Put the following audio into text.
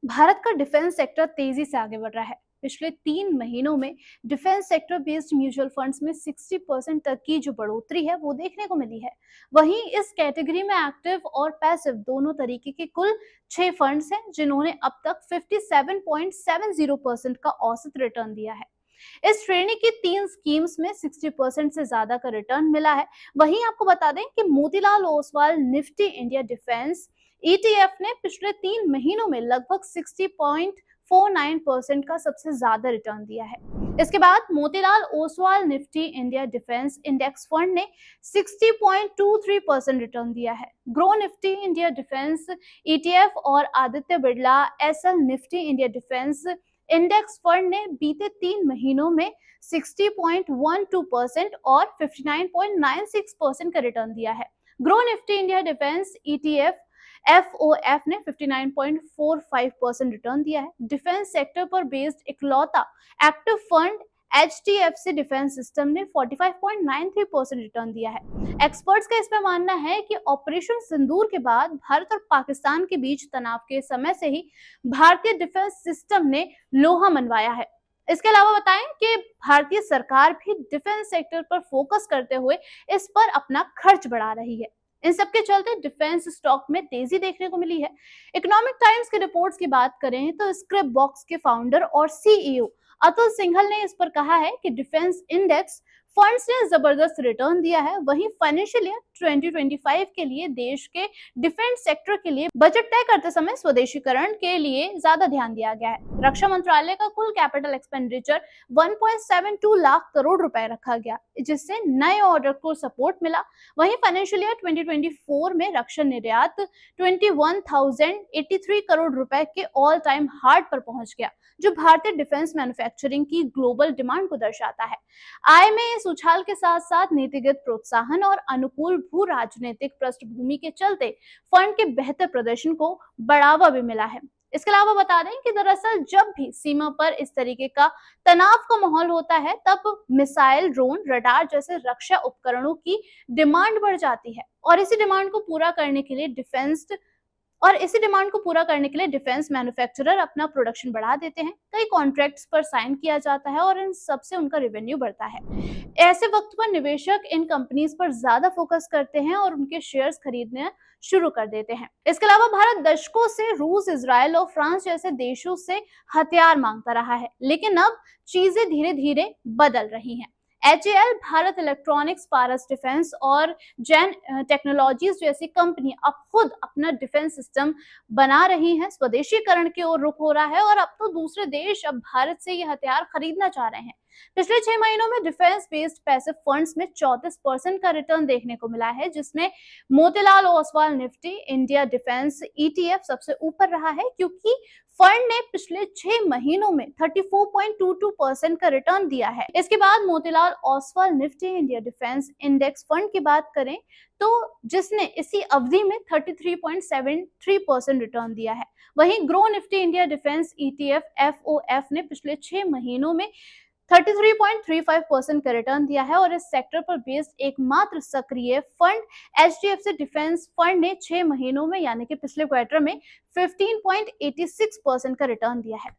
भारत का defence sector तेजी से आगे बढ़ रहा है। पिछले 3 महीनों में defence sector based mutual funds में 60% तक की जो बढ़ोतरी है वो देखने को मिली है। वहीं इस कैटेगरी में एक्टिव और पैसिव दोनों तरीके के कुल 6 फंड्स हैं जिन्होंने अब तक 57.70% का औसत रिटर्न दिया है। इस श्रेणी की 3 स्कीम्स में 60% से ज्यादा का रिटर्न मिला है। वहीं आपको बता दें कि Motilal Oswal Nifty India defence ETF ने पिछले 3 महीनों में लगभग 60.49% का सबसे ज्यादा रिटर्न दिया है। इसके बाद Motilal Oswal Nifty India defence index fund ने 60.23% रिटर्न दिया है। Groww Nifty India defence ETF और Aditya Birla SL Nifty India defence index fund ने बीते 3 महीनों में 60.12% और 59.96% का रिटर्न दिया है। Groww Nifty India defence ETF FOF ने 59.45% रिटर्न दिया है। डिफेंस सेक्टर पर बेस्ड इकलौता active fund HDFC defence system ने 45.93% रिटर्न दिया है। एक्सपर्ट्स का इसमें मानना है कि ऑपरेशन सिंदूर के बाद भारत और पाकिस्तान के बीच तनाव के समय से ही भारतीय डिफेंस सिस्टम ने लोहा मनवाया है। इसके अलावा बताएं कि भारतीय सरकार भी डिफेंस सेक्टर पर फोकस करते हुए इस पर अपना खर्च बढ़ा रही है। इन सबके चलते डिफेंस स्टॉक में तेजी देखने को मिली है। इकोनॉमिक टाइम्स की रिपोर्ट्स की बात करें तो स्क्रिप्ट बॉक्स के फाउंडर और सीईओ अतुल सिंघल ने इस पर कहा है कि डिफेंस इंडेक्स फंड्स ने जबरदस्त रिटर्न दिया है। वहीं फाइनेंशियल ईयर 2025 के लिए देश के डिफेंस सेक्टर के लिए बजट तय करते समय स्वदेशीकरण के लिए ज्यादा ध्यान दिया गया है। रक्षा मंत्रालय का कुल कैपिटल एक्सपेंडिचर 1.72 लाख करोड़ रुपए रखा गया, जिससे नए ऑर्डर को सपोर्ट मिला। वहीं फाइनेंशियल ईयर 2024 में रक्षा निर्यात 21,083 करोड़ रुपए के ऑल टाइम हार्ड पर पहुंच गया, जो भारतीय डिफेंस मैन्युफैक्चरिंग की ग्लोबल डिमांड को दर्शाता है। आय में इस उछाल के साथ साथ नीतिगत प्रोत्साहन और अनुकूल भू राजनीतिक पृष्ठभूमि के चलते फंड के बेहतर प्रदर्शन को बढ़ावा भी मिला है। इसके अलावा बता दें कि दरअसल जब भी सीमा पर इस तरीके का तनाव का माहौल होता है तब मिसाइल, ड्रोन, रडार जैसे रक्षा उपकरणों की डिमांड बढ़ जाती है और इसी डिमांड को पूरा करने के लिए डिफेंस मैन्युफैक्चरर अपना प्रोडक्शन बढ़ा देते हैं। कई कॉन्ट्रैक्ट्स पर साइन किया जाता है और इन सबसे उनका रेवेन्यू बढ़ता है। ऐसे वक्त पर निवेशक इन कंपनीज पर ज्यादा फोकस करते हैं और उनके शेयर्स खरीदने शुरू कर देते हैं। इसके अलावा भारत दशकों से रूस, इजराइल और फ्रांस जैसे देशों से हथियार मांगता रहा है, लेकिन अब चीजें धीरे धीरे बदल रही हैं। एचएएल, भारत इलेक्ट्रॉनिक्स, पारस डिफेंस और जैन टेक्नोलॉजीज जैसी कंपनी अब खुद अपना डिफेंस सिस्टम बना रही हैं। स्वदेशीकरण की ओर रुख हो रहा है और अब तो दूसरे देश अब भारत से ये हथियार खरीदना चाह रहे हैं। पिछले 6 महीनों में डिफेंस बेस्ड पैसिव फंड्स में 34% का रिटर्न देखने को मिला है, जिसमें Motilal Oswal Nifty India defence ETF सबसे ऊपर रहा है, क्योंकि फंड ने पिछले 6 महीनों में 34.22% का रिटर्न दिया है। इसके बाद Motilal Oswal Nifty India defence index fund की बात करें तो जिसने इसी अवधि में 33.73% रिटर्न दिया है। वहीं grow Nifty India defence ETF FOF ने पिछले 6 महीनों में 33.35% का रिटर्न दिया है और इस सेक्टर पर बेस्ड एकमात्र सक्रिय फंड एचडीएफसी डिफेंस फंड ने 6 महीनों में यानी कि पिछले क्वार्टर में 15.86% का रिटर्न दिया है।